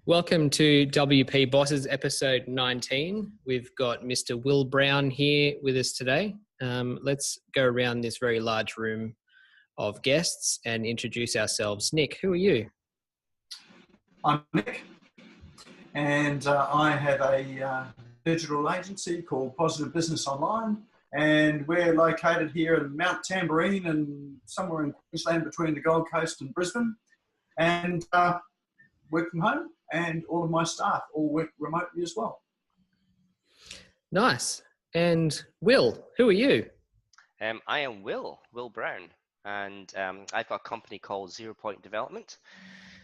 Welcome to WP Bosses episode 19. We've got Mr. Wil Brown here with us today. Let's go around this very large room of guests and introduce ourselves. Nick, who are you? I'm Nick, and I have a digital agency called Positive Business Online, and we're located here in Mount Tamborine and somewhere in Queensland between the Gold Coast and Brisbane, and work from home, and all of my staff all work remotely as well. Nice. And Wil, who are you? I am Wil Brown, and I've got a company called 0 Point Development.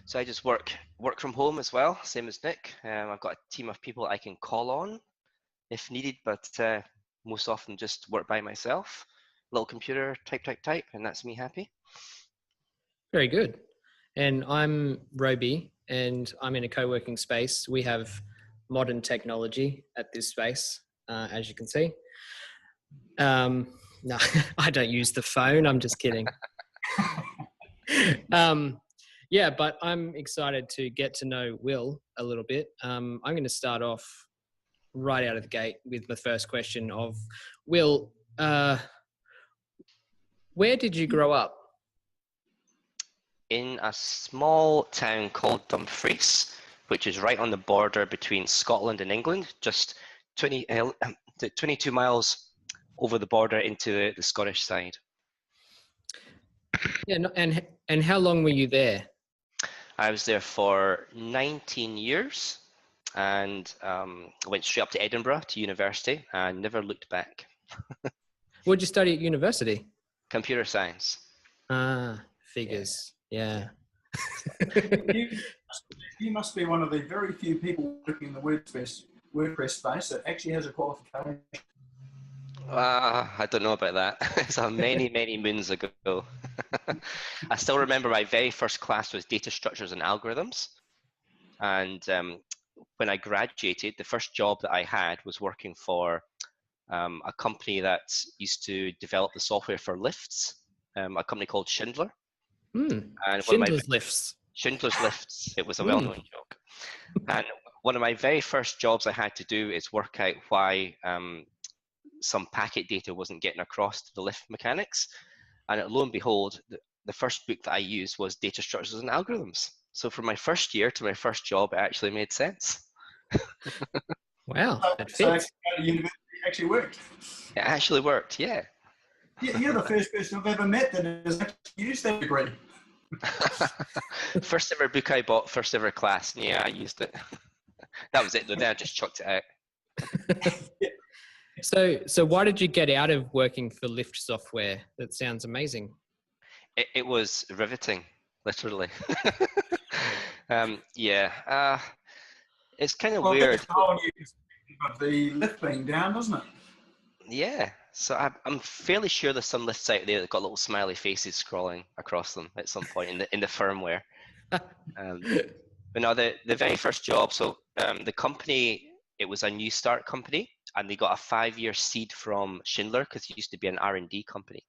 So I just work from home as well, same as Nick. I've got a team of people I can call on if needed, but most often just work by myself. Little computer, type, and that's me happy. Very good. And I'm Roby, and I'm in a co-working space. We have modern technology at this space, as you can see. No, I don't use the phone. I'm just kidding. Yeah, but I'm excited to get to know Wil a little bit. I'm going to start off right out of the gate with the first question of Wil, where did you grow up? In a small town called Dumfries, which is right on the border between Scotland and England, just 22 miles over the border into the Scottish side. Yeah, and how long were you there? I was there for 19 years and went straight up to Edinburgh to university and never looked back. What did you study at university? Computer science. Figures. Yeah. You must be one of the very few people working in the WordPress space that actually has a qualification. I don't know about that. It's many moons ago. I still remember my very first class was data structures and algorithms. And when I graduated, the first job that I had was working for a company that used to develop the software for lifts, a company called Schindler. And Schindler's Lifts. Schindler's Lifts. It was a well-known joke. And one of my very first jobs I had to do is work out why some packet data wasn't getting across to the lift mechanics. And lo and behold, the first book that I used was Data Structures and Algorithms. So from my first year to my first job, it actually made sense. Wow, that fits. So university actually worked. It actually worked, yeah. You're the first person I've ever met that has actually used that degree. First ever book I bought, first ever class. Yeah, I used it. That was it, though. Then I just chucked it out. So why did you get out of working for lift software? That sounds amazing. It was riveting, literally. It's kind of weird. Of the lift being down, doesn't it? Yeah. So I'm fairly sure there's some lifts out there that got little smiley faces scrolling across them at some point in the firmware. But no, the very first job. So the company, it was a new start company, and they got a 5-year seed from Schindler because it used to be an R&D company.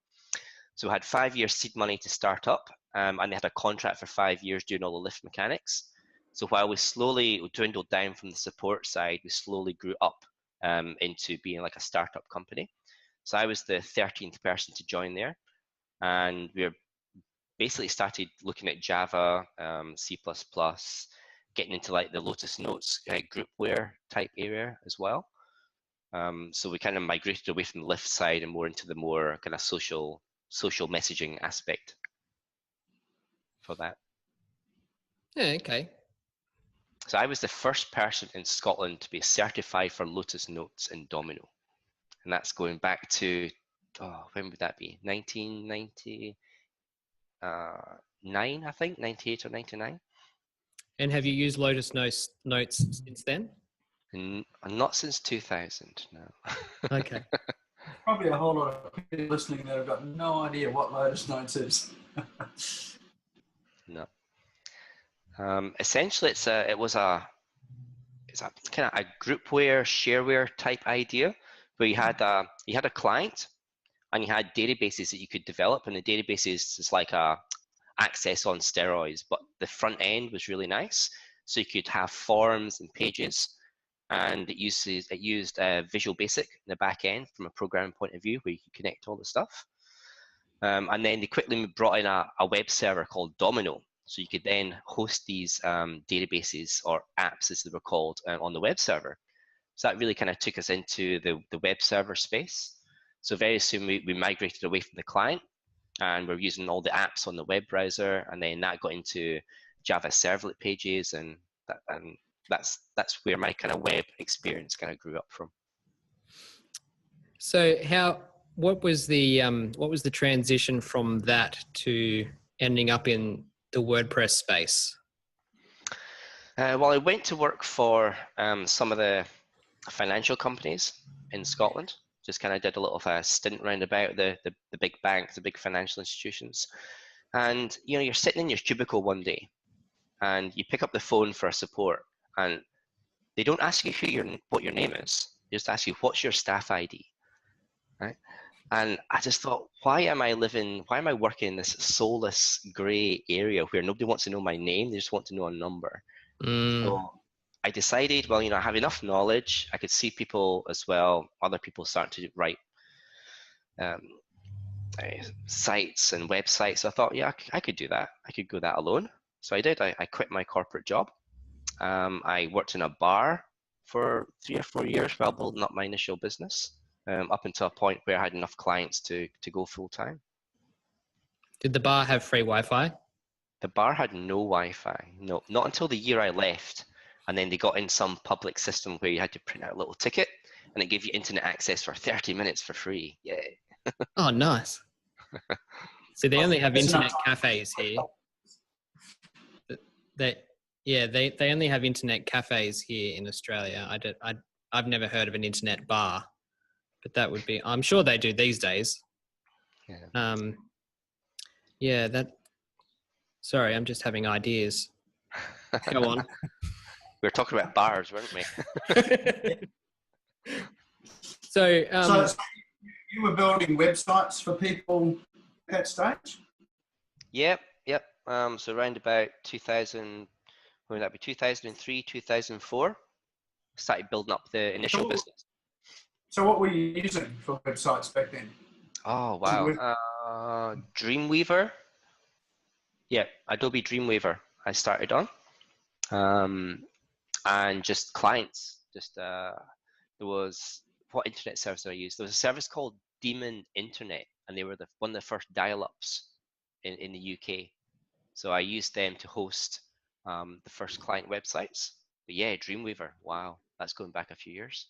So we had 5-year seed money to start up, and they had a contract for 5 years doing all the lift mechanics. So while we slowly dwindled down from the support side, we slowly grew up into being like a startup company. So I was the 13th person to join there, and we basically started looking at Java, C++, getting into like the Lotus Notes groupware type area as well. So we kind of migrated away from the lift side and more into the more kind of social messaging aspect for that. Yeah, okay. So I was the first person in Scotland to be certified for Lotus Notes in Domino. And that's going back to, when would that be? 1999, I think, 98 or 99. And have you used Lotus Notes since then? Not since 2000, no. Okay. Probably a whole lot of people listening that have got no idea what Lotus Notes is. No. Essentially, it's a kind of a groupware, shareware type idea where you had a client and you had databases that you could develop, and the databases is like a access on steroids, but the front end was really nice. So you could have forms and pages, and it used Visual Basic in the back end from a programming point of view, where you could connect all the stuff. And then they quickly brought in a web server called Domino. So you could then host these databases, or apps as they were called, on the web server. So that really kind of took us into the web server space. So very soon we migrated away from the client, and we're using all the apps on the web browser, and then that got into Java servlet pages, and that's where my kind of web experience kind of grew up from. So what was the transition from that to ending up in the WordPress space? Well, I went to work for some of the financial companies in Scotland. Just kind of did a little of a stint round about the big banks, the big financial institutions. And you're sitting in your cubicle one day, and you pick up the phone for a support, and they don't ask you what your name is. They just ask you, what's your staff ID, right? And I just thought, why am I working in this soulless gray area where nobody wants to know my name? They just want to know a number. So I decided, well, I have enough knowledge. I could see people as well, other people starting to write sites and websites. So I thought, yeah, I could do that. I could go that alone. So I did. I quit my corporate job. I worked in a bar for 3 or 4 years while building up my initial business, up until a point where I had enough clients to go full time. Did the bar have free Wi-Fi? The bar had no Wi-Fi. No, not until the year I left. And then they got in some public system where you had to print out a little ticket, and it gave you internet access for 30 minutes for free. Yay. Oh, nice. So they only have internet cafes here. They only have internet cafes here in Australia. I've never heard of an internet bar, but that would be, I'm sure they do these days. Yeah. Sorry, I'm just having ideas. Go on. We were talking about bars, weren't we? So you were building websites for people at that stage? Yep. So around about 2000, when would that be? 2003, 2004, started building up the initial business. So what were you using for websites back then? Oh, wow. Dreamweaver. Yeah, Adobe Dreamweaver I started on. And just clients. There was, what internet service did I use? There was a service called Demon Internet, and they were one of the first dial-ups in the UK. So I used them to host the first client websites. But yeah, Dreamweaver, wow, that's going back a few years.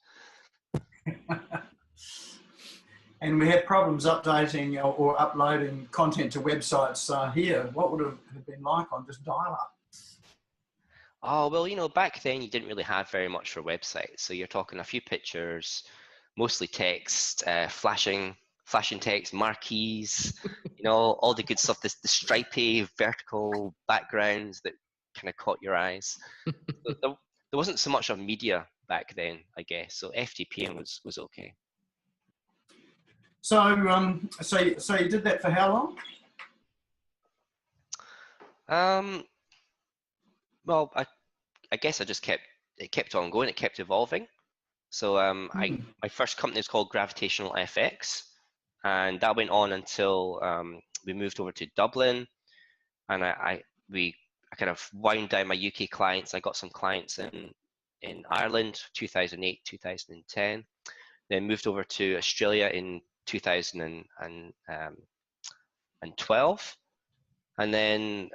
And we had problems updating or uploading content to websites here. What would it have been like on just dial-up? Oh, well, back then you didn't really have very much for websites. So you're talking a few pictures, mostly text, flashing text, marquees, all the good stuff, the stripy vertical backgrounds that kind of caught your eyes. There wasn't so much of media back then, I guess. So FTP was okay. So you did that for how long? Well, I guess it kept on going. It kept evolving. So my first company is called Gravitational FX, and that went on until we moved over to Dublin, and I kind of wound down my UK clients. I got some clients in Ireland, 2008, 2010. Then moved over to Australia in 2012. And then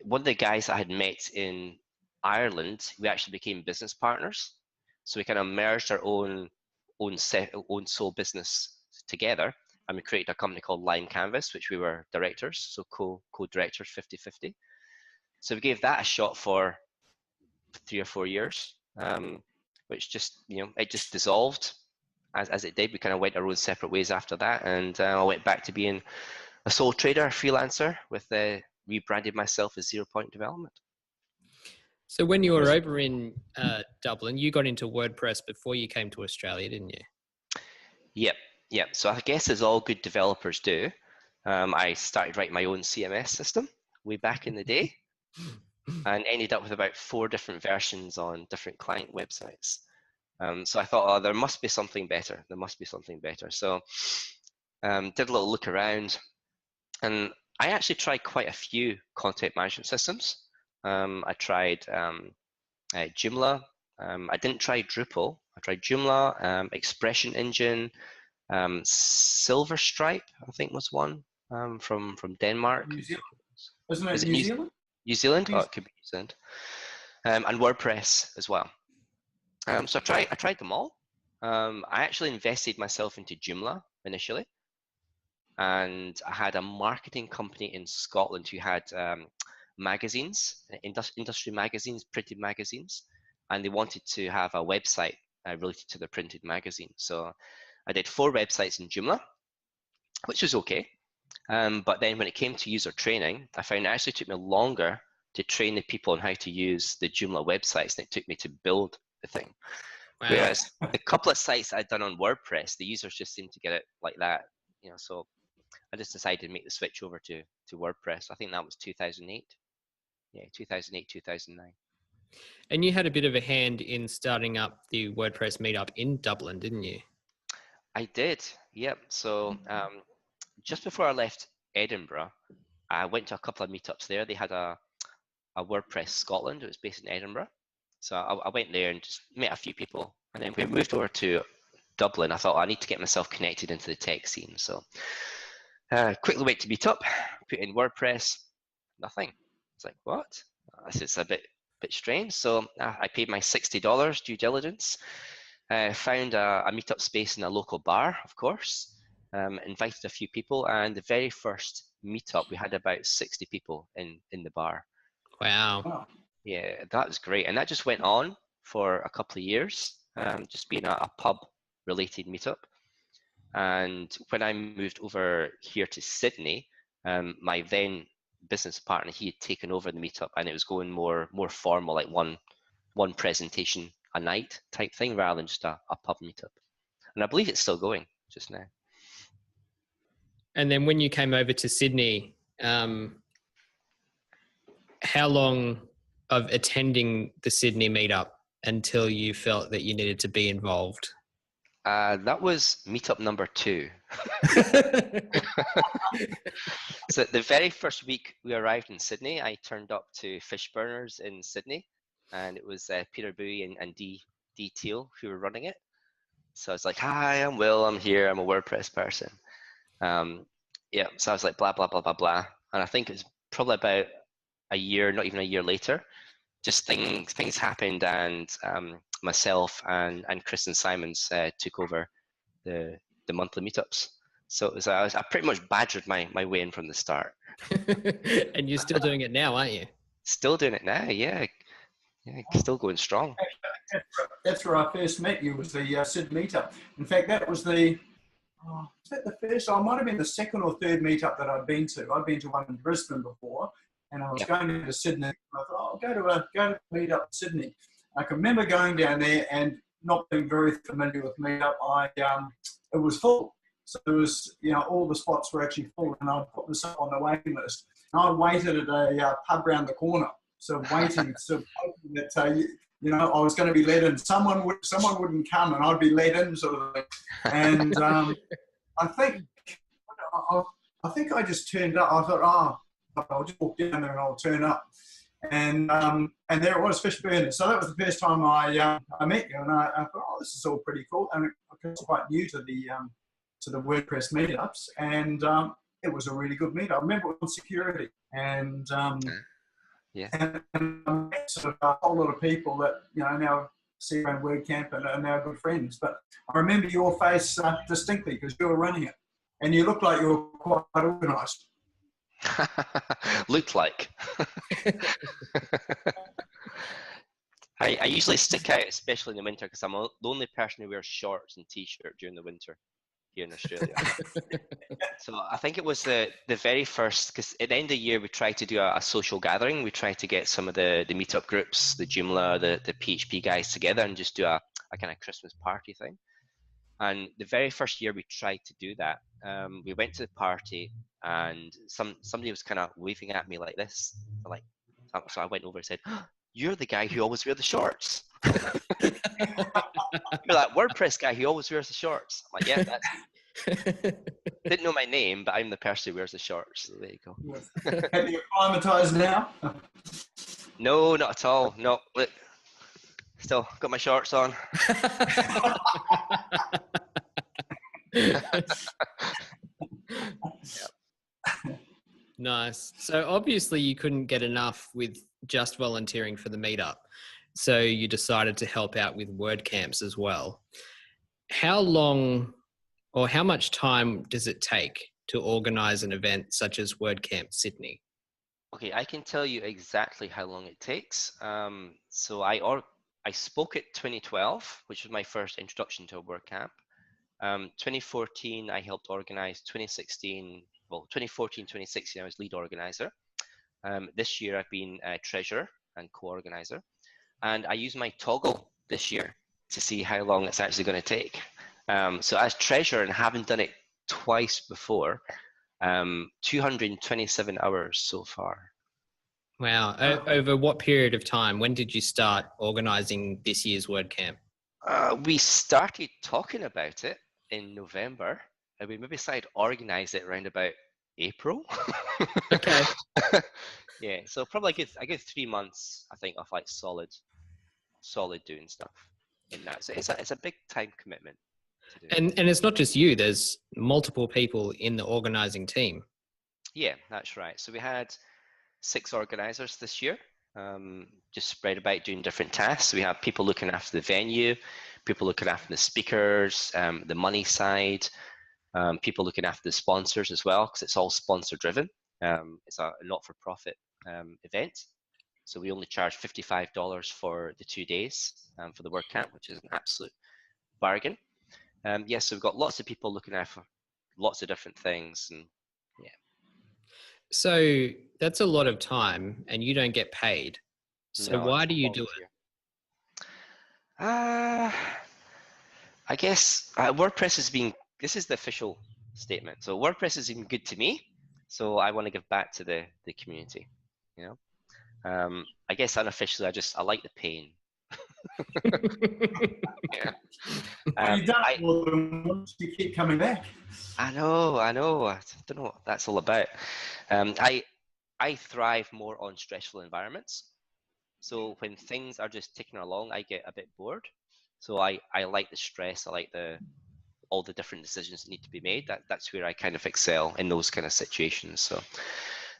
one of the guys I had met in Ireland, we actually became business partners. So we kind of merged our own sole business together, and we created a company called Lime Canvas, which we were directors, so co-directors 50-50. So we gave that a shot for 3 or 4 years, which just, it just dissolved as it did. We kind of went our own separate ways after that, and I went back to being a sole trader, a freelancer, with rebranded myself as 0 Point Development. So when you were over in Dublin, you got into WordPress before you came to Australia, didn't you? Yep. So I guess as all good developers do, I started writing my own CMS system way back in the day. and ended up with about 4 different versions on different client websites. So I thought, oh, there must be something better. There must be something better. So did a little look around, and I actually tried quite a few content management systems. I tried Joomla. I didn't try Drupal. I tried Joomla, Expression Engine, Silver Stripe, I think was one from Denmark. New Zealand. Isn't Is it it New Zealand? New Zealand? Oh, it could be New Zealand. And WordPress as well. So I tried them all. I actually invested myself into Joomla initially, and I had a marketing company in Scotland who had magazines, industry magazines, printed magazines, and they wanted to have a website related to the printed magazine. So I did 4 websites in Joomla, which was okay. But then when it came to user training, I found it actually took me longer to train the people on how to use the Joomla websites than it took me to build the thing. Wow. Whereas the couple of sites I'd done on WordPress, the users just seemed to get it like that, you know. So I just decided to make the switch over to WordPress. I think that was 2008. Yeah, 2008, 2009. And you had a bit of a hand in starting up the WordPress Meetup in Dublin, didn't you? I did, yep. So just before I left Edinburgh, I went to a couple of meetups there. They had a WordPress Scotland. It was based in Edinburgh. So I went there and just met a few people. And then we moved over to Dublin. I thought, I need to get myself connected into the tech scene. So quickly went to Meetup, put in WordPress, nothing. It's like, what? It's a bit strange. So I paid my $60 due diligence, found a meetup space in a local bar, of course, invited a few people, and the very first meetup, we had about 60 people in the bar. Wow. Yeah, that was great. And that just went on for a couple of years, just being a pub-related meetup. And when I moved over here to Sydney, my then business partner, he had taken over the meetup, and it was going more formal, like one presentation a night type thing, rather than just a pub meetup. And I believe it's still going just now. And then when you came over to Sydney, how long of attending the Sydney meetup until you felt that you needed to be involved? That was meetup number 2. So the very first week we arrived in Sydney, I turned up to Fishburners in Sydney, and it was Peter Bowie and D Teal who were running it. So I was like, hi, I'm Will, I'm here, I'm a WordPress person. Yeah, so I was like, blah, blah, blah, blah, blah. And I think it was probably about a year, not even a year later, just things happened, and myself and Chris and Simons took over the monthly meetups. So it was, I pretty much badgered my way in from the start. And you're still doing it now, aren't you? Still doing it now, yeah, still going strong. That's where I first met you, was the Sydney meetup. In fact, that was the first? I might have been the second or third meetup that I'd been to. I'd been to one in Brisbane before, and I was going to Sydney. And I thought, I'll go to a meetup in Sydney. I can remember going down there and not being very familiar with meetup. It was full, so it was, all the spots were actually full, and I put myself on the waiting list. And I waited at a pub round the corner, so waiting, hoping that I was going to be let in. Someone wouldn't come, and I'd be let in, sort of thing. And I think I just turned up. I thought, I'll just walk down there and I'll turn up. And there it was, Fishburner. So that was the first time I met you, and I thought, this is all pretty cool. And I was quite new to the WordPress meetups, and it was a really good meetup. I remember it was on security, and and sort of a whole lot of people that now see around WordCamp and are now good friends. But I remember your face distinctly, because you were running it, and you looked like you were quite organised. Looked like. I usually stick out, especially in the winter, because I'm the only person who wears shorts and t-shirt during the winter here in Australia. So I think it was the very first, because at the end of the year we tried to do a social gathering. We tried to get some of the meetup groups, the Joomla, the PHP guys together, and just do a kind of Christmas party thing. And the very first year we tried to do that, we went to the party, and somebody was kind of waving at me like this for like so I went over and said, "You're the guy who always wears the shorts. You're that WordPress guy who always wears the shorts." I'm like, "Yeah, that's me." Didn't know my name, but I'm the person who wears the shorts. So there you go. Have you acclimatized now? No, not at all. No, look, still got my shorts on. Nice. So obviously you couldn't get enough with just volunteering for the meetup. So you decided to help out with WordCamps as well. How long or how much time does it take to organize an event such as WordCamp Sydney? Okay, I can tell you exactly how long it takes. So I spoke at 2012, which was my first introduction to a WordCamp. 2014, I helped organize. 2014, 2016, I was lead organizer. This year, I've been treasurer and co-organizer. And I use my toggle this year to see how long it's actually going to take. So as treasurer, and having done it twice before, 227 hours so far. Wow. Over what period of time? When did you start organizing this year's WordCamp? We started talking about it in November, and we maybe started organize it around about April. Okay. Yeah, so probably a good 3 months, I think, of like solid doing stuff in that. So it's a big time commitment to do. And it's not just you, there's multiple people in the organizing team. Yeah, that's right. So we had 6 organizers this year, just spread about doing different tasks. We have people looking after the venue, people looking after the speakers, the money side, people looking after the sponsors as well, because it's all sponsor driven. It's a not-for-profit event. So we only charge $55 for the 2 days for the WordCamp, which is an absolute bargain. Yes, so we've got lots of people looking after lots of different things, and yeah. So that's a lot of time and you don't get paid. So No, why it's do you do volunteer. I guess WordPress has been, this is the official statement. So WordPress has been good to me. So I want to give back to the community, you know? I guess unofficially, I like the pain. Yeah. You've done it more than once, you keep coming back. I know. I don't know what that's all about. I thrive more on stressful environments. So when things are just ticking along, I get a bit bored. So I like the stress. I like all the different decisions that need to be made. That's where I kind of excel in those kind of situations. So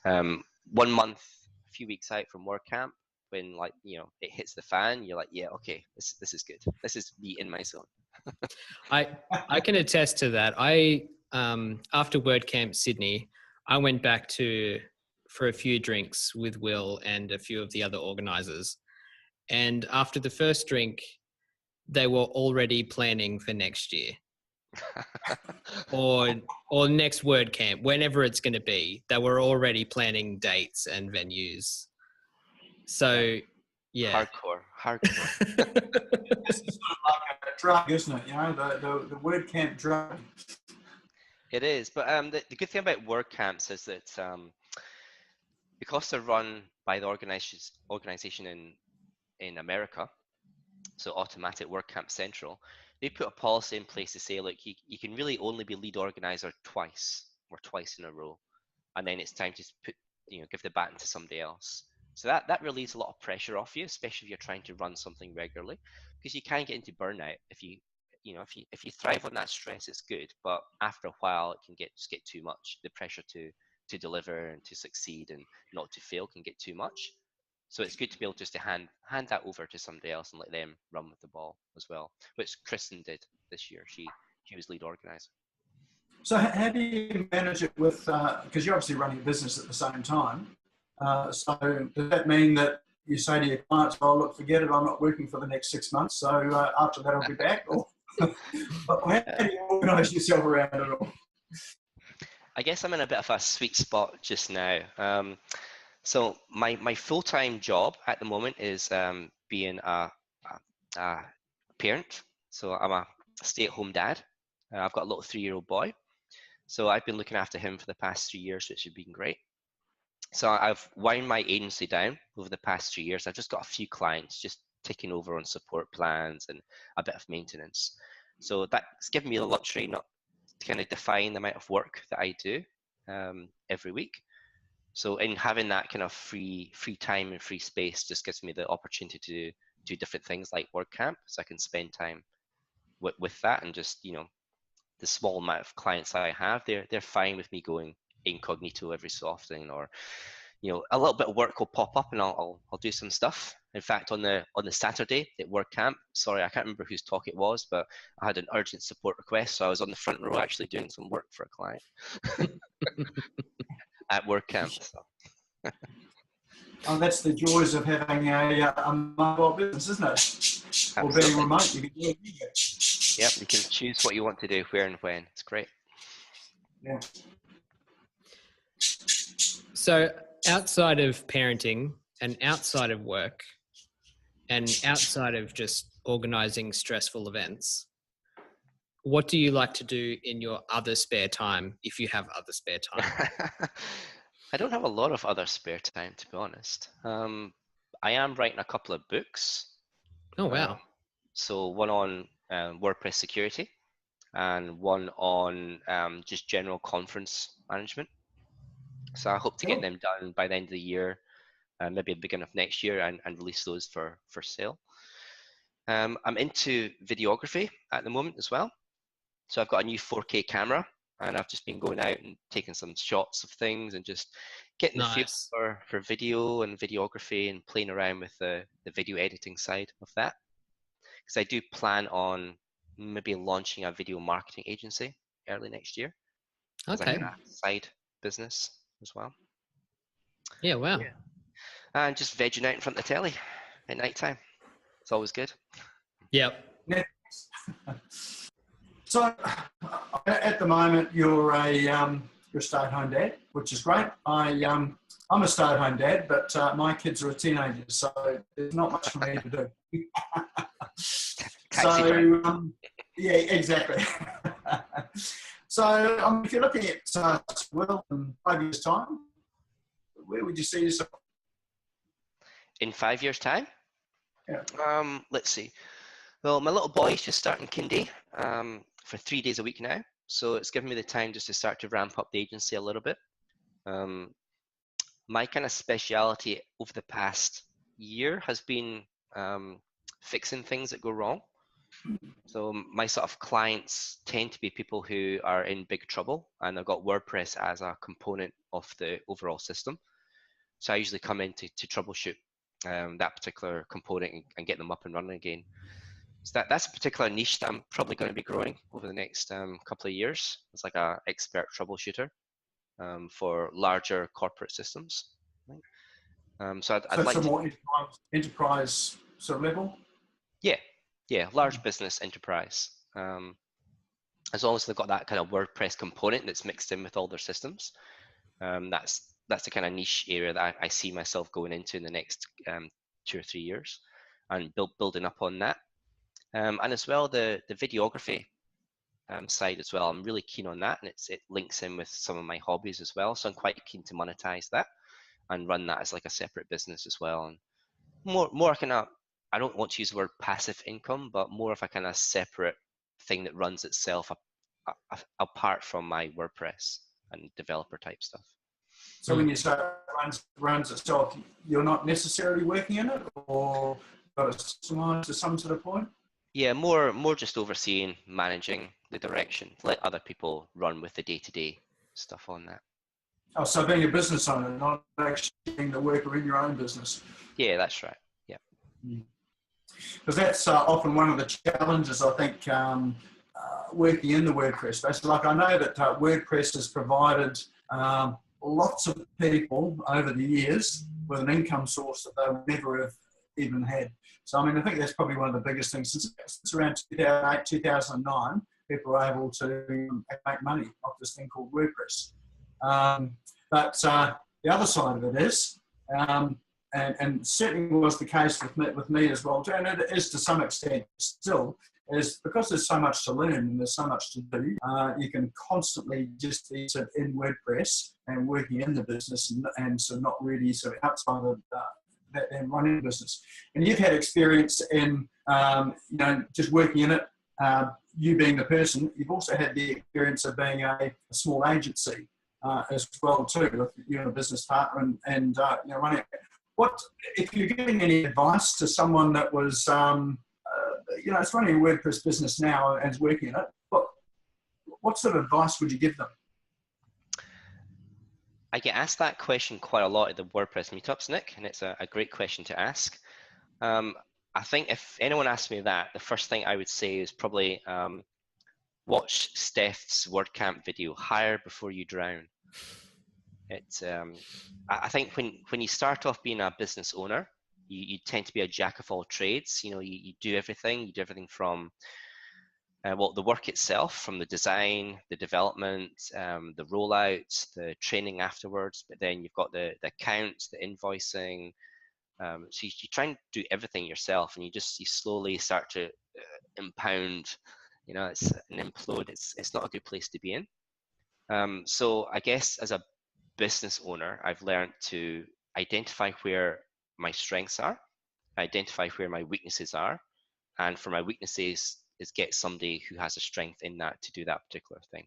1 month, a few weeks out from WordCamp, when like it hits the fan, you're like, yeah, okay, this is good. This is me in my zone. I can attest to that. After WordCamp Sydney, I went back for a few drinks with Wil and a few of the other organizers. And after the first drink, they were already planning for next year or next WordCamp, whenever it's going to be. They were already planning dates and venues. So, yeah. Hardcore. This is sort of like a drug, isn't it? The WordCamp drug. It is, but the good thing about WordCamps is that because they're run by the organization in America, so automatic Workcamp Central, they put a policy in place to say, look, you can really only be lead organizer twice in a row, and then it's time to give the baton to somebody else. So that relieves a lot of pressure off you, especially if you're trying to run something regularly, because you can get into burnout if you thrive on that stress. It's good, but after a while, it can just get too much. The pressure to deliver and to succeed and not to fail can get too much. So it's good to be able just to hand that over to somebody else and let them run with the ball as well, which Kristen did this year. She was lead organizer. So how do you manage it with, because you're obviously running a business at the same time. So does that mean that you say to your clients, oh, look, forget it, I'm not working for the next 6 months, so after that I'll be back? Or how do you organise yourself around it all? I guess I'm in a bit of a sweet spot just now. So my full-time job at the moment is being a parent. So I'm a stay-at-home dad. I've got a little 3-year-old boy. So I've been looking after him for the past 3 years, which has been great. So I've wound my agency down over the past 3 years. I've just got a few clients just taking over on support plans and a bit of maintenance. So that's given me the luxury not to kind of define the amount of work that I do every week. So in having that kind of free time and free space just gives me the opportunity to do different things like WordCamp, so I can spend time with that, and just, you know, the small amount of clients that I have, they're fine with me going incognito every so often, or, you know, a little bit of work will pop up and I'll do some stuff. In fact, on the Saturday at WordCamp, sorry, I can't remember whose talk it was, but I had an urgent support request, so I was on the front row actually doing some work for a client at WordCamp. So. Oh, that's the joys of having a mobile business, isn't it? Or being remote, you can do it. Yep, you can choose what you want to do, where and when. It's great. Yeah. So outside of parenting and outside of work and outside of just organizing stressful events, what do you like to do in your other spare time, if you have other spare time? I don't have a lot of other spare time, to be honest. I am writing a couple of books. Oh, wow. So one on WordPress security and one on just general conference management. So I hope to get them done by the end of the year, maybe at the beginning of next year, and release those for sale. I'm into videography at the moment as well. So I've got a new 4K camera, and I've just been going out and taking some shots of things and just getting the feel for video and videography, and playing around with the video editing side of that. Because I do plan on maybe launching a video marketing agency early next year. Okay. A side business as well. Yeah, wow. Yeah. And just vegging out in front of the telly at night time. It's always good. Yep. Yeah. So at the moment, you're a stay-at-home dad, which is great. I'm a stay-at-home dad, but my kids are teenagers, so there's not much for me to do. So yeah, exactly. So if you're looking at Wil in 5 years' time, where would you see yourself? In 5 years' time? Yeah. Let's see. Well, my little boy is just starting kindy for 3 days a week now, so it's given me the time just to start to ramp up the agency a little bit. My kind of speciality over the past year has been fixing things that go wrong. So my sort of clients tend to be people who are in big trouble, and they've got WordPress as a component of the overall system. So I usually come in to troubleshoot that particular component and get them up and running again. So that's a particular niche that I'm probably going to be growing over the next couple of years. It's like an expert troubleshooter for larger corporate systems. So I'd like some to more enterprise sort of level. Yeah, large business enterprise. As long as they've got that kind of WordPress component that's mixed in with all their systems, that's the kind of niche area that I see myself going into in the next 2 or 3 years, and building up on that. And as well, the videography side as well. I'm really keen on that, and it links in with some of my hobbies as well. So I'm quite keen to monetize that and run that as like a separate business as well. And more kind of, I don't want to use the word passive income, but more of a kind of separate thing that runs itself apart from my WordPress and developer type stuff. So when you say runs itself, you're not necessarily working in it, or got it systemized to some sort of point? Yeah, more just overseeing, managing the direction. Let other people run with the day-to-day stuff on that. Oh, so being a business owner, not actually being the worker in your own business. Yeah, that's right. Yeah. Because that's often one of the challenges, I think, working in the WordPress space. Like, I know that WordPress has provided lots of people over the years with an income source that they would never have even had. So, I mean, I think that's probably one of the biggest things. Since around 2008, 2009, people were able to make money off this thing called WordPress. But the other side of it is, and certainly was the case with me as well, and it is to some extent still, is because there's so much to learn and there's so much to do, you can constantly just be sort of in WordPress and working in the business and so not really sort of outside of that and running a business. And you've had experience in, just working in it, you being the person, you've also had the experience of being a small agency as well too, with you're a business partner and running it. What, if you're giving any advice to someone that was, it's running a WordPress business now and is working in it, what sort of advice would you give them? I get asked that question quite a lot at the WordPress meetups, Nick, and it's a great question to ask. I think if anyone asked me that, the first thing I would say is probably watch Steph's WordCamp video, Hire Before You Drown. I think when you start off being a business owner, you tend to be a jack of all trades. You do everything. You do everything from the work itself, from the design, the development, the rollout, the training afterwards. But then you've got the accounts, the invoicing. So you try and do everything yourself, and you slowly start to impound. It's an implode. It's not a good place to be in. So I guess as a business owner, I've learned to identify where my strengths are, identify where my weaknesses are, and for my weaknesses is get somebody who has a strength in that to do that particular thing.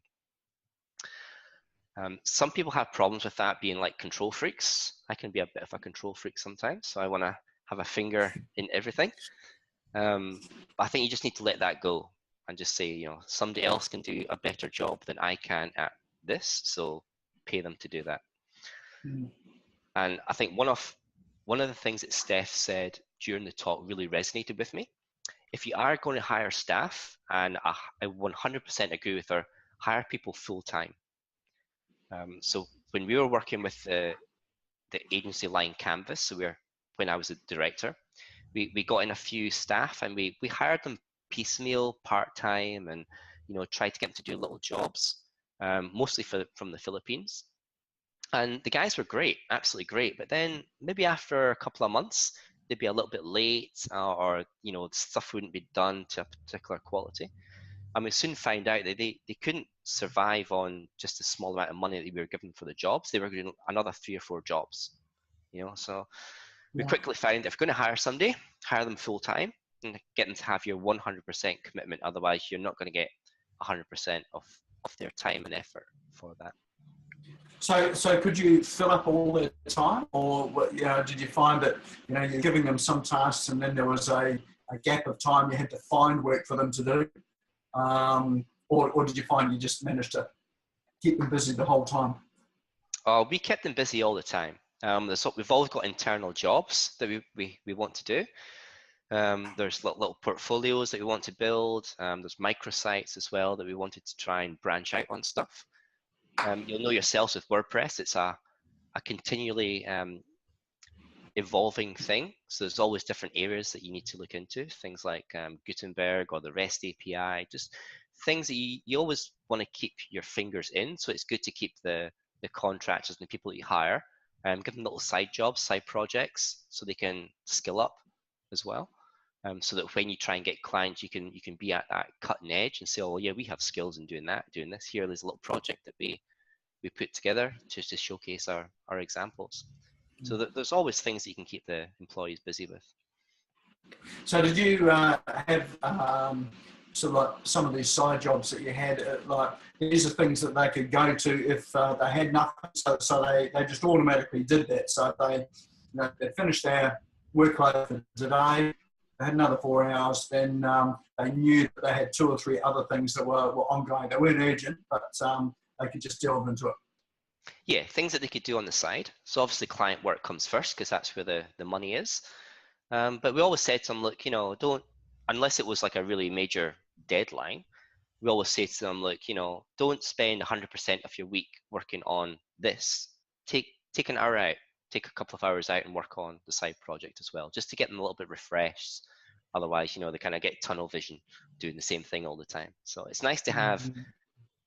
Some people have problems with that, being like control freaks. I can be a bit of a control freak sometimes, so I want to have a finger in everything. But I think you just need to let that go and just say, somebody else can do a better job than I can at this, so pay them to do that. And I think one of the things that Steph said during the talk really resonated with me. If you are going to hire staff, and I 100% agree with her, hire people full-time. So when we were working with the agency line Canvas, so when I was a director, we got in a few staff and we hired them piecemeal, part-time, and tried to get them to do little jobs, mostly from the Philippines. And the guys were great, absolutely great. But then maybe after a couple of months, they'd be a little bit late, or stuff wouldn't be done to a particular quality. And we soon found out that they couldn't survive on just a small amount of money that we were given for the jobs. They were doing another 3 or 4 jobs, So we quickly found if you're going to hire somebody, hire them full time and get them to have your 100% commitment. Otherwise, you're not going to get 100% of their time and effort for that. So could you fill up all the time, or did you find that you're giving them some tasks and then there was a gap of time you had to find work for them to do, or did you find you just managed to keep them busy the whole time? We kept them busy all the time. We've always got internal jobs that we want to do. There's little portfolios that we want to build. There's microsites as well that we wanted to try and branch out on stuff. You'll know yourselves with WordPress, it's a continually evolving thing. So there's always different areas that you need to look into, things like Gutenberg or the REST API, just things that you always want to keep your fingers in. So it's good to keep the contractors and the people that you hire, give them little side jobs, side projects, so they can skill up as well. So that when you try and get clients, you can be at that cutting edge and say, oh yeah, we have skills in doing that, doing this. Here's a little project that we put together to showcase our examples. So there's always things that you can keep the employees busy with. So did you have sort of like some of these side jobs that you had, like these are things that they could go to if they had nothing, so they just automatically did that. So they finished their workload for today, they had another 4 hours, then they knew that they had 2 or 3 other things that were ongoing. They weren't urgent, but they could just delve into it. Yeah, things that they could do on the side. So obviously client work comes first because that's where the money is. But we always said to them, look, don't, unless it was like a really major deadline, we always say to them, look, don't spend 100% of your week working on this. Take an hour out, take a couple of hours out and work on the side project as well, just to get them a little bit refreshed. Otherwise, they kind of get tunnel vision doing the same thing all the time. So it's nice to have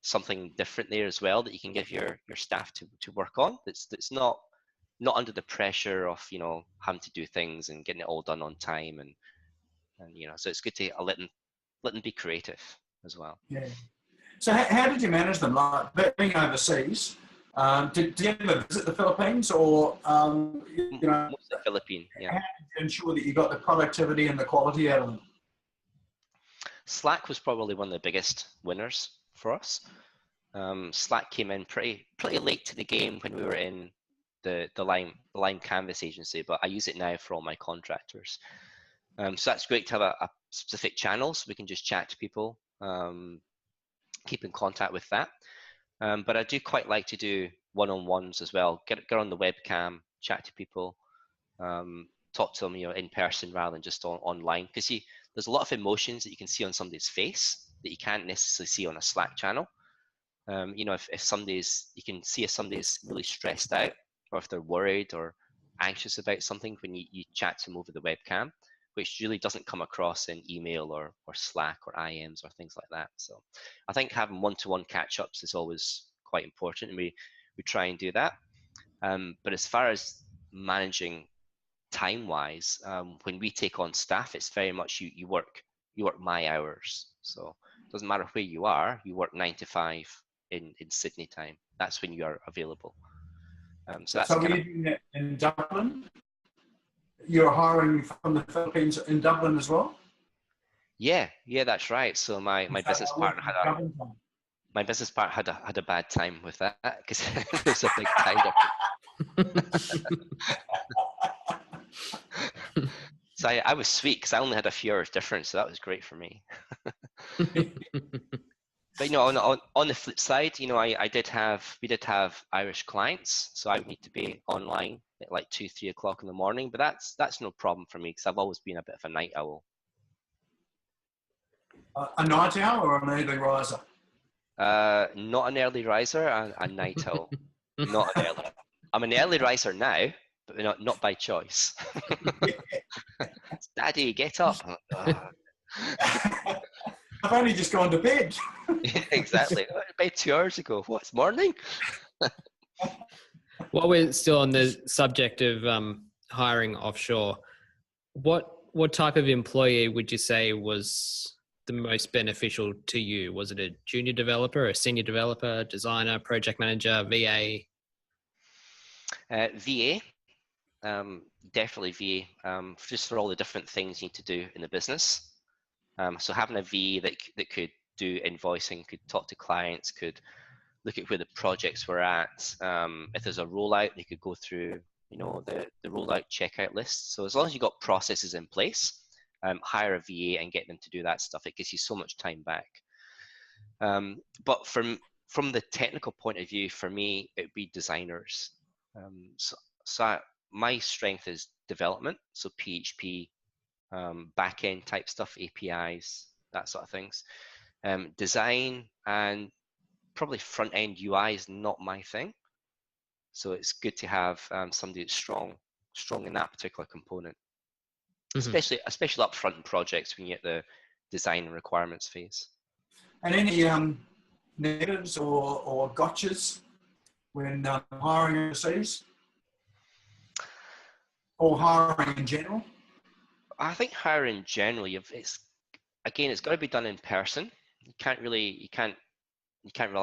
something different there as well that you can give your staff to work on. That's not under the pressure of having to do things and getting it all done on time and so it's good to let them let them be creative as well. Yeah. So how did you manage them? Like being overseas, did you ever visit the Philippines or, Mostly Philippine, yeah. how did you ensure that you got the productivity and the quality out of them? Slack was probably one of the biggest winners for us. Slack came in pretty late to the game when we were in the Lime Canvas agency, but I use it now for all my contractors. So that's great to have a specific channel so we can just chat to people, keep in contact with that. But I do quite like to do one-on-ones as well. Get on the webcam, chat to people, talk to them, in person rather than just online. Because there's a lot of emotions that you can see on somebody's face that you can't necessarily see on a Slack channel. If you can see if somebody's really stressed out, or if they're worried or anxious about something when you chat to them over the webcam, which really doesn't come across in email or Slack or IMs or things like that. So I think having one-to-one catch-ups is always quite important, and we try and do that. But as far as managing time-wise, when we take on staff, it's very much you work my hours. So it doesn't matter where you are, you work 9 to 5 in Sydney time. That's when you are available. So were you doing that in Dublin? You're hiring from the Philippines in Dublin as well? Yeah, that's right. So my business partner had a bad time with that because it was a big time difference. So I was sweet because I only had a few hours difference, so that was great for me. But on the flip side, we did have Irish clients, so I would need to be online at like 2-3 o'clock in the morning. But that's no problem for me because I've always been a bit of a night owl. A night owl or an early riser? Not an early riser, a night owl. Not an early. I'm an early riser now, but not by choice. Daddy, get up. I've only just gone to bed. Yeah, exactly. I went to bed 2 hours ago. What's morning? While we're still on the subject of hiring offshore, what type of employee would you say was the most beneficial to you? Was it a junior developer, a senior developer, designer, project manager, VA? VA, definitely VA, just for all the different things you need to do in the business. So having a VA that could do invoicing, could talk to clients, could look at where the projects were at. If there's a rollout, they could go through, the rollout checkout list. So as long as you've got processes in place, hire a VA and get them to do that stuff. It gives you so much time back. But from the technical point of view, for me, it would be designers. My strength is development, so PHP, back-end type stuff, APIs, that sort of things. Design and probably front-end UI is not my thing. So it's good to have somebody that's strong in that particular component, especially up front in projects when you get the design and requirements phase. And any negatives or gotchas when hiring overseas? Or hiring in general? I think hiring in general, it's got to be done in person. You can't rely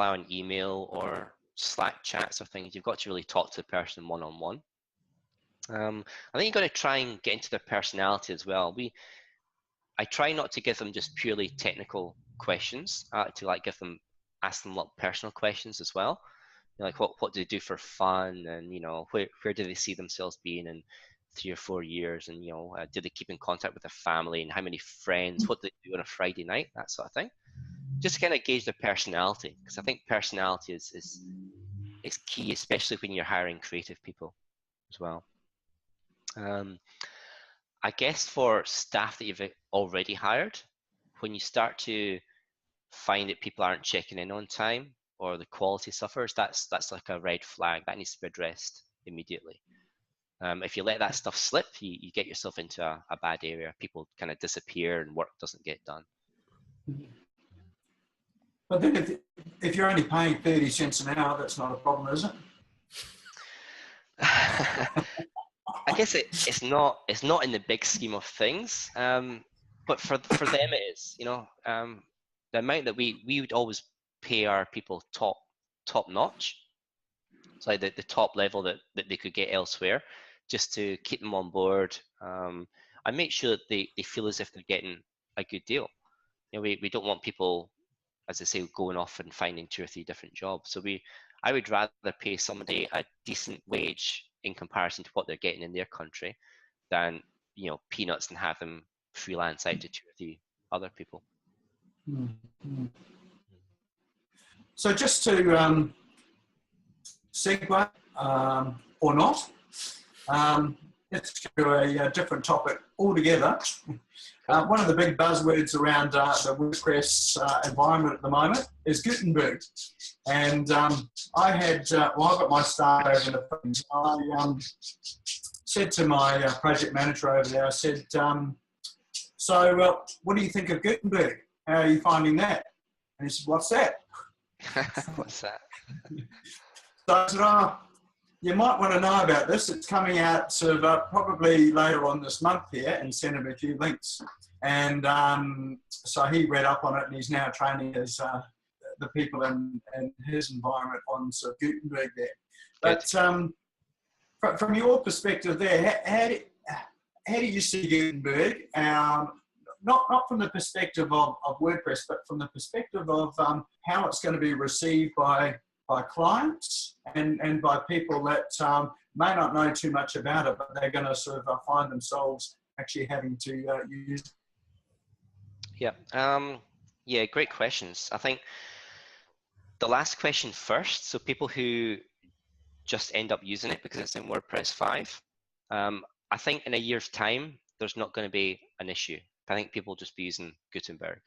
on email or Slack chats or things. You've got to really talk to the person one-on-one. I think you've got to try and get into their personality as well. I try not to give them just purely technical questions. I like to ask them a lot of personal questions as well. Like what do they do for fun, and where do they see themselves being in 3 or 4 years, and do they keep in contact with their family, and how many friends, what do they do on a Friday night, that sort of thing. Just to kind of gauge their personality, because I think personality is key, especially when you're hiring creative people as well. I guess for staff that you've already hired, when you start to find that people aren't checking in on time or the quality suffers, that's like a red flag that needs to be addressed immediately. If you let that stuff slip, you get yourself into a bad area. People kind of disappear and work doesn't get done. But then if you're only paying 30 cents an hour, that's not a problem, is it? I guess it's not in the big scheme of things. but for them it is, you know, the amount that we would always pay our people top notch, so like the top level that they could get elsewhere, just to keep them on board, and make sure that they feel as if they're getting a good deal. You know, we don't want people, as I say, going off and finding 2 or 3 different jobs. So I would rather pay somebody a decent wage in comparison to what they're getting in their country than, you know, peanuts and have them freelance out to 2 or 3 other people. Mm-hmm. So just to segue, or not, let's go to a different topic altogether. One of the big buzzwords around the WordPress environment at the moment is Gutenberg. And I had, well, I got my start over the phone. I said to my project manager over there, I said, so what do you think of Gutenberg? How are you finding that? And he said, what's that? What's that? So I said, oh, you might want to know about this. It's coming out sort of probably later on this month here, and sent him a few links. And so he read up on it, and he's now training his, the people in his environment on sort of Gutenberg there. But from your perspective there, how do you see Gutenberg? Not from the perspective of WordPress, but from the perspective of how it's going to be received by clients and by people that may not know too much about it, but they're going to sort of find themselves actually having to use it. Yeah, yeah, great questions. I think the last question first. So people who just end up using it because it's in WordPress 5, I think in a year's time, there's not going to be an issue. I think people will just be using Gutenberg.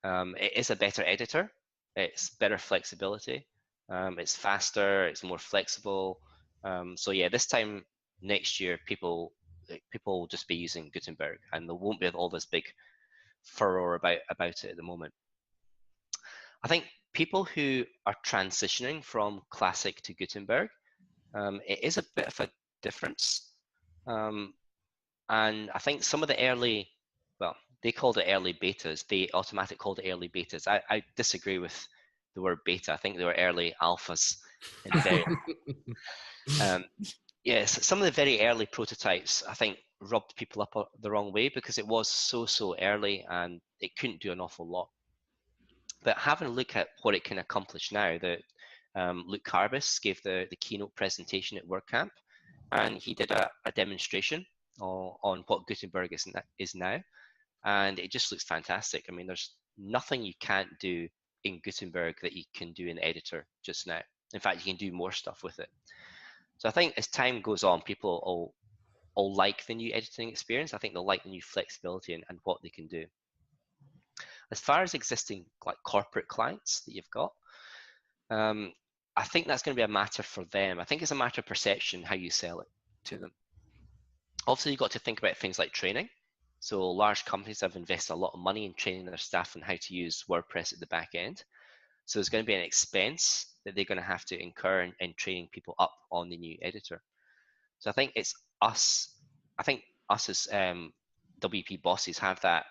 It is a better editor. It's better flexibility. It's faster. It's more flexible. So yeah, this time next year, people will just be using Gutenberg, and there won't be all this big furor about it at the moment. I think people who are transitioning from Classic to Gutenberg, it is a bit of a difference. And I think some of the early, well, they called it early betas. They automatically called it early betas. I disagree with the word beta. I think they were early alphas. Yes, some of the very early prototypes, I think, rubbed people up the wrong way because it was so early and it couldn't do an awful lot. But having a look at what it can accomplish now, that Luke Carbis gave the keynote presentation at WordCamp, and he did a demonstration on what Gutenberg is now, and it just looks fantastic. I mean, there's nothing you can't do in Gutenberg that you can do in Editor just now. In fact, you can do more stuff with it. So I think as time goes on, people will like the new editing experience. I think they'll like the new flexibility and what they can do. As far as existing like corporate clients that you've got, I think that's going to be a matter for them. I think it's a matter of perception how you sell it to them. Also, you've got to think about things like training. So large companies have invested a lot of money in training their staff on how to use WordPress at the back end. So there's going to be an expense that they're going to have to incur in training people up on the new editor. So I think it's us. I think us as WP bosses have that.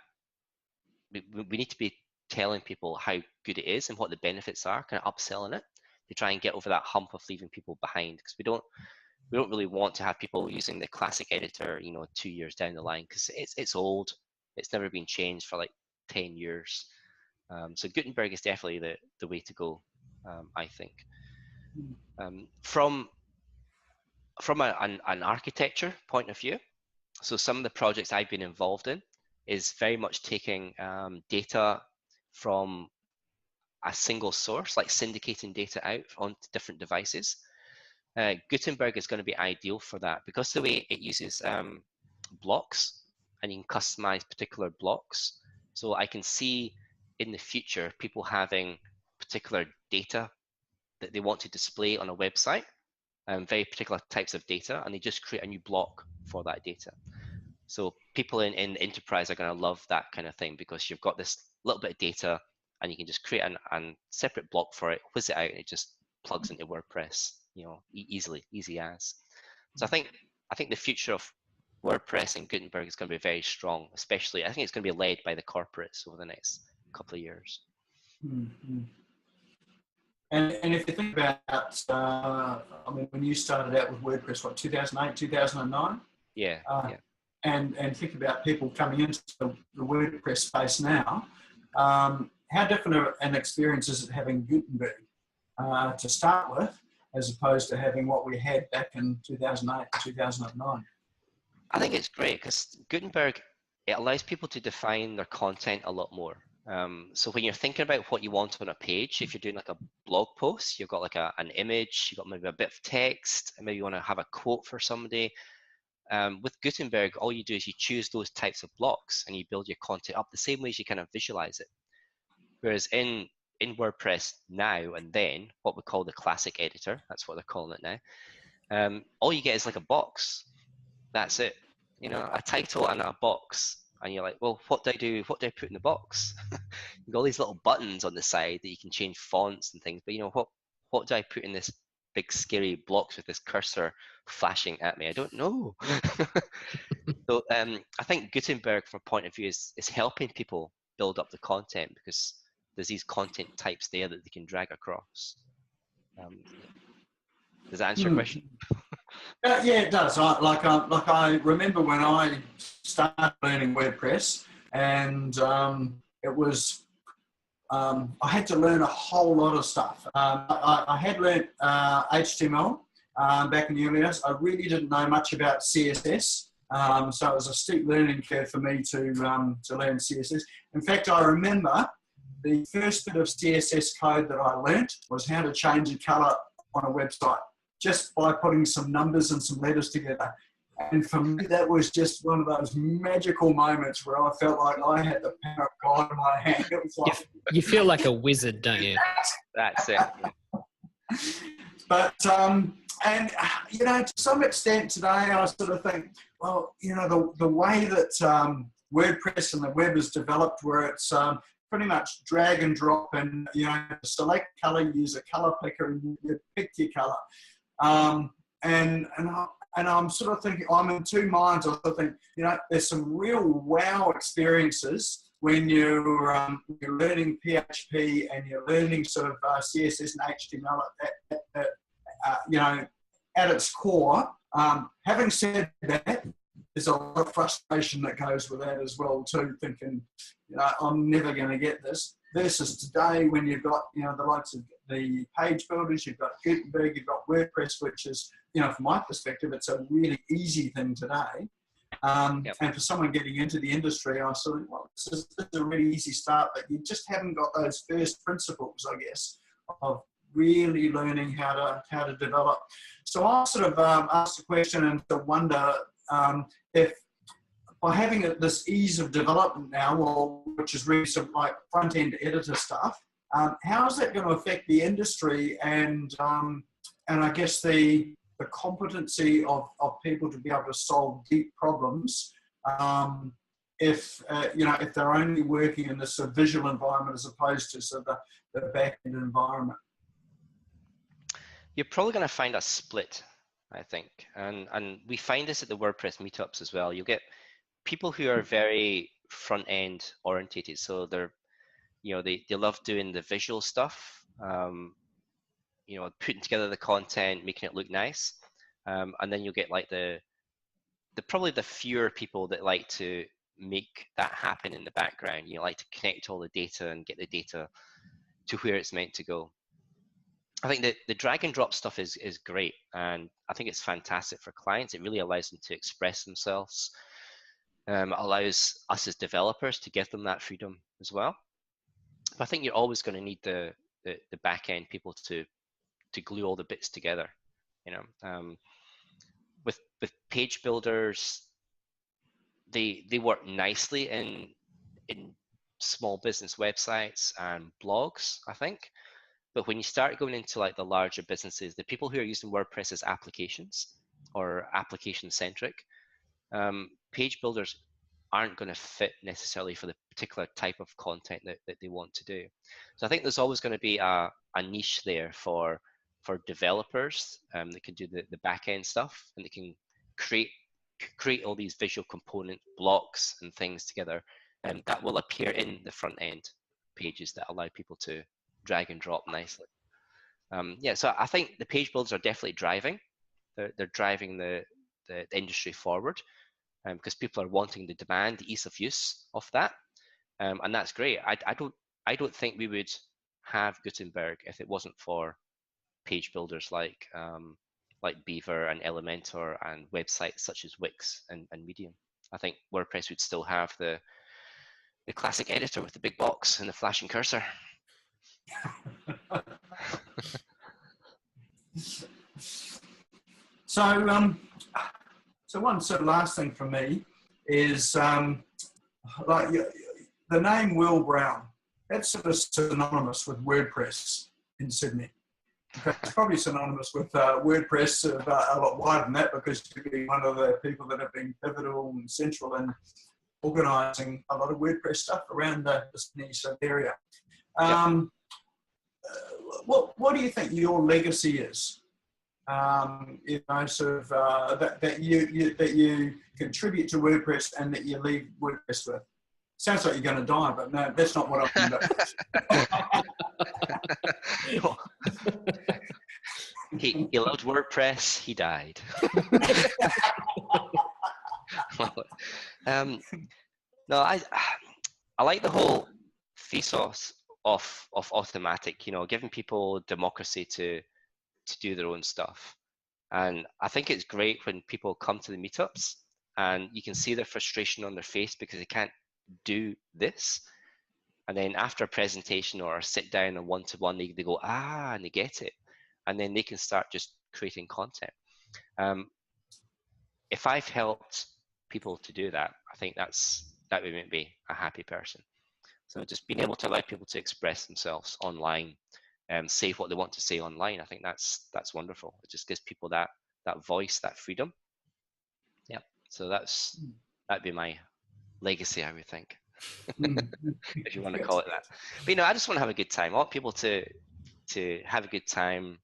We need to be telling people how good it is and what the benefits are, kind of upselling it to try and get over that hump of leaving people behind, because we don't really want to have people using the classic editor, 2 years down the line, because it's old. It's never been changed for like 10 years. So Gutenberg is definitely the way to go, I think. From an architecture point of view, so some of the projects I've been involved in is very much taking data from a single source, like syndicating data out onto different devices. Gutenberg is going to be ideal for that because the way it uses blocks, and you can customize particular blocks. So I can see in the future people having particular data that they want to display on a website, very particular types of data, and they just create a new block for that data. So people in enterprise are going to love that kind of thing because you've got this little bit of data and you can just create a separate block for it, whiz it out, and it just plugs into WordPress, easy as. So I think the future of WordPress and Gutenberg is going to be very strong, especially I think it's going to be led by the corporates over the next couple of years. Mm-hmm. And if you think about, I mean, when you started out with WordPress, what, 2008, 2009? Yeah, yeah. And think about people coming into the WordPress space now. How different an experience is it having Gutenberg to start with, as opposed to having what we had back in 2008, 2009? I think it's great because Gutenberg, it allows people to define their content a lot more. So when you're thinking about what you want on a page, if you're doing like a blog post, you've got like an image, you've got maybe a bit of text, and maybe you want to have a quote for somebody. With Gutenberg, all you do is you choose those types of blocks and you build your content up the same way as you kind of visualize it. Whereas in WordPress now and then, what we call the classic editor, that's what they're calling it now, all you get is like a box. That's it. You know, a title and a box. And you're like, well, what do I do? What do I put in the box? You've got all these little buttons on the side that you can change fonts and things. But you know, what do I put in this big scary blocks with this cursor flashing at me? I don't know. So I think Gutenberg, from a point of view, is helping people build up the content because there's these content types there that they can drag across. Does that answer your question? Yeah, it does. I remember when I started learning WordPress, and it was I had to learn a whole lot of stuff. I had learned HTML back in the early days. I really didn't know much about CSS, so it was a steep learning curve for me to learn CSS. In fact, I remember the first bit of CSS code that I learnt was how to change a colour on a website, just by putting some numbers and some letters together. And for me, that was just one of those magical moments where I felt like I had the power of God in my hand. It was like, you feel like a wizard, don't you? That's it. But, and, you know, to some extent today, I sort of think, well, you know, the way that WordPress and the web is developed, where it's pretty much drag and drop, and, you know, select colour, use a colour picker, and you pick your colour. And I'm sort of thinking, I'm in two minds. I sort of think, you know, there's some real wow experiences when you're learning PHP and you're learning sort of CSS and HTML you know, at its core. Having said that, there's a lot of frustration that goes with that as well too, thinking, you know, I'm never going to get this. Versus today, when you've got, you know, the likes of the page builders, you've got Gutenberg, you've got WordPress, which is, you know, from my perspective, it's a really easy thing today. Yep. And for someone getting into the industry, I sort of, well, this is a really easy start, but you just haven't got those first principles, I guess, of really learning how to develop. So I sort of asked the question and to wonder if, by having this ease of development now, or which is really some like front-end editor stuff, how is that going to affect the industry and I guess the competency of people to be able to solve deep problems if you know, if they're only working in this visual environment as opposed to sort of the back-end environment? You're probably going to find a split, I think, and we find this at the WordPress meetups as well. You'll get people who are very front end orientated, so they're, you know, they love doing the visual stuff, you know, putting together the content, making it look nice, and then you'll get like the probably the fewer people that like to make that happen in the background. You know, like to connect all the data and get the data to where it's meant to go. I think that the drag and drop stuff is great, and I think it's fantastic for clients. It really allows them to express themselves. Allows us as developers to give them that freedom as well. But I think you're always going to need the back end people to glue all the bits together. You know, with page builders, they work nicely in small business websites and blogs, I think. But when you start going into like the larger businesses, the people who are using WordPress as applications or application centric, page builders aren't going to fit necessarily for the particular type of content that they want to do. So I think there's always going to be a niche there for developers that can do the back end stuff, and they can create create all these visual component blocks and things together, and that will appear in the front end pages that allow people to drag and drop nicely. Yeah, so I think the page builders are definitely driving. They're driving the industry forward, because people are wanting the demand, the ease of use of that, and that's great. I don't think we would have Gutenberg if it wasn't for page builders like Beaver and Elementor and websites such as Wix and Medium. I think WordPress would still have the classic editor with the big box and the flashing cursor. So one sort of last thing from me is like the name Wil Brown. That's sort of synonymous with WordPress in Sydney. In fact, it's probably synonymous with WordPress a lot wider than that, because you've been one of the people that have been pivotal and central in organising a lot of WordPress stuff around the Sydney area. What do you think your legacy is? You know, sort of that you contribute to WordPress and that you leave WordPress with. Sounds like you're going to die, but no, that's not what I'm about. He loved WordPress. He died. No, I like the whole ethos of automatic. You know, giving people democracy to do their own stuff, and I think it's great when people come to the meetups and you can see their frustration on their face because they can't do this, and then after a presentation or a sit down and one-to-one, they go, and they get it, and then they can start just creating content. If I've helped people to do that, I think that would make me a happy person. So just being able to allow people to express themselves online, say what they want to say online, I think that's wonderful. It just gives people that voice, that freedom. Yeah, so that'd be my legacy, I would think, if you want to call it that. But, you know, I just want to have a good time. I want people to have a good time,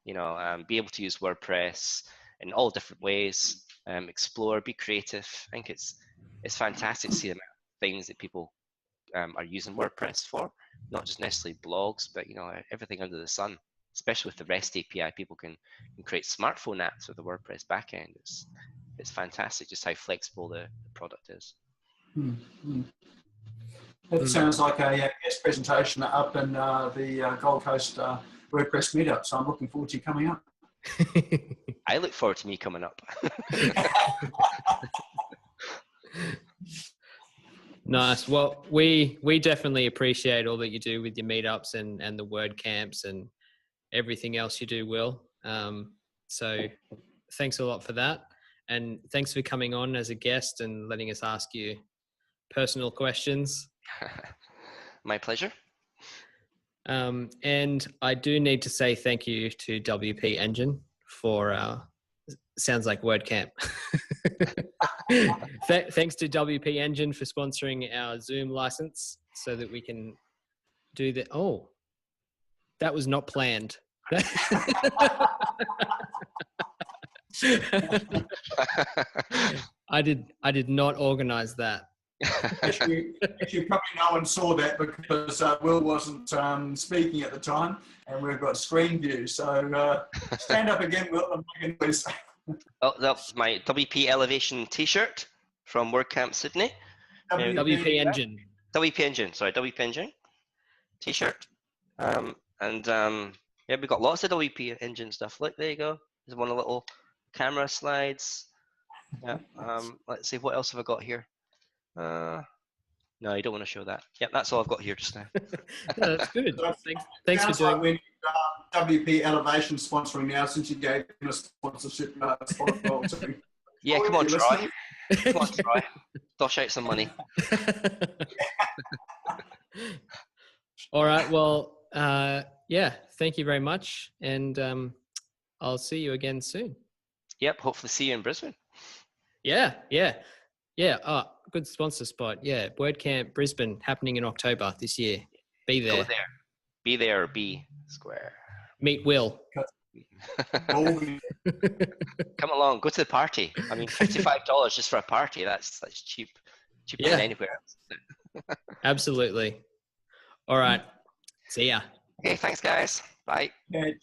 you know, be able to use WordPress in all different ways, explore, be creative. I think it's fantastic to see the amount of things that people are using WordPress for, not just necessarily blogs, but, you know, everything under the sun. Especially with the REST API, people can create smartphone apps with the WordPress backend. It's fantastic just how flexible the product is. That sounds like a guest presentation up in the Gold Coast WordPress Meetup, so I'm looking forward to you coming up. I look forward to me coming up. Nice. Well, we definitely appreciate all that you do with your meetups and the WordCamps and everything else you do, Wil. So thanks a lot for that. And thanks for coming on as a guest and letting us ask you personal questions. My pleasure. And I do need to say thank you to WP Engine for sounds like WordCamp. Thanks to WP Engine for sponsoring our Zoom license so that we can do that. Oh, that was not planned. I did not organize that. Actually, probably no one saw that because Wil wasn't speaking at the time, and we've got screen view. So stand up again, Wil, and make a noise. Oh, that's my WP Elevation T-shirt from WordCamp Sydney. WP Engine. WP Engine T-shirt. Yeah, we've got lots of WP Engine stuff. Look, there you go. There's one of the little camera slides. Yeah. Let's see, what else have I got here? No, you don't want to show that. Yep, that's all I've got here just now. No, that's good. Thanks for doing. Like WP Elevation sponsoring now, since you gave them a sponsorship spot. Yeah, come on, Troy. Come on, Troy. Dosh out some money. All right. Well, yeah. Thank you very much, and I'll see you again soon. Yep. Hopefully, see you in Brisbane. Yeah. Oh, good sponsor spot. Yeah, WordCamp Brisbane happening in October this year. Be there. Go there. Be there or be square. Meet Wil. All good. Come along, go to the party. I mean, $55 just for a party. That's cheap, cheaper than anywhere else. Absolutely. All right. See ya. Okay, thanks guys. Bye. Okay,